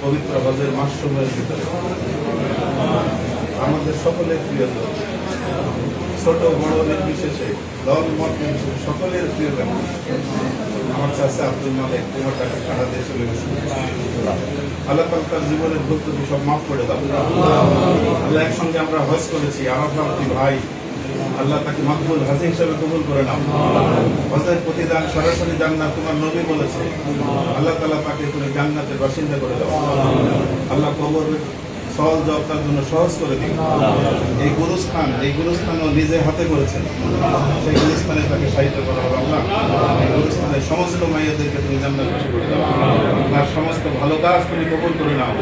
পবিত্র হজের মাস সময়ের ভিতরে আমাদের সকলের প্রিয় দল, ছোট বড় নির্বিশেষে, দল মত নির্বিশেষে সকলের প্রিয় গান আমার চাষে আব্দুল মালিক তোমার টাকা সারা দিয়ে চলে গেছে। আল্লাহ তার জীবনের ভুল ত্রুটি সব মাফ করে দাও। আল্লাহ একসঙ্গে আমরা হজ করেছি, আরাফাত ভাই, আল্লাহ তাকে মকবুল হাজি হিসেবে কবুল করে নাও। হজের প্রতিদান সরাসরি জান্নাত তোমার নবী বলেছে। আল্লাহ তাআলা তাকে তুমি জান্নাতের বাসিন্দা করে দাও। আল্লাহ কবর সহজ জবাব তার জন্য সহজ করে দিন। এই গুরুস্থানও নিজে হাতে করেছেন, সেই গুরুস্থানে তাকে সাহিত্য করা হবে। আল্লাহ এই গুরুস্থানের সমস্ত মাইয়াদেরকে তুমি জান্নাতবাসী করে দাও। তার সমস্ত ভালো কাজ তুমি কবুল করে নাও।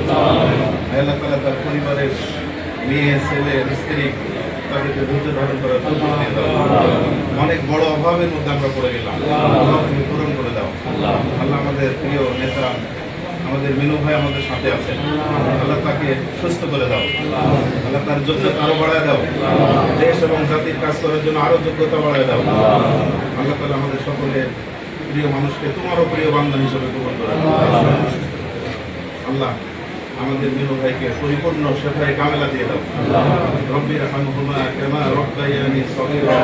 আল্লাহ তাআলা তার পরিবারের মেয়ে ছেলে স্ত্রী তাদেরকে ধৈর্য ধারণ করার তৌফিক দিয়ে দাও। অনেক বড় অভাবের মধ্যে আমরা পড়ে গেলাম, তুমি পূরণ করে দাও। আল্লাহ আমাদের প্রিয় নেতা আমাদের মিনু ভাই আমাদের সাথে আছেন, আল্লাহ তাকে সুস্থ করে দাও। আল্লাহ তার যোগ্যতা আরো বাড়ায় দাও। দেশ এবং জাতির কাজ করার জন্য আরো যোগ্যতা বাড়ায় দাও। আল্লাহ তাআলা আমাদের সকলের প্রিয় মানুষকে তোমারও প্রিয় বান্দা হিসেবে কবুল করে দাও। আল্লাহ আমাদের মিনু ভাইকে পরিপূর্ণ শেফায়ে কামেলা দিয়ে দাও। রব্বি রহমহুমা কামা রব্বায়ানি সগীরা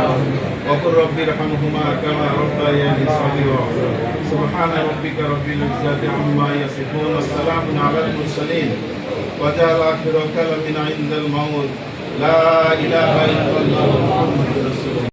ওয়া কুর রব্বি রহমহুমা কামা রব্বায়ানি সগীরা সুবহানা রাব্বিকা রাব্বিল ইজ্জাতি আম্মা ইয়াসিফুন ওয়া সালামুন আলাল মুরসালিন ওয়া জাআলা আখিরা কালামিনা ইনদাল মাউত লা ইলাহা ইল্লাল্লাহ মুহাম্মাদুর রাসূলুল্লাহ।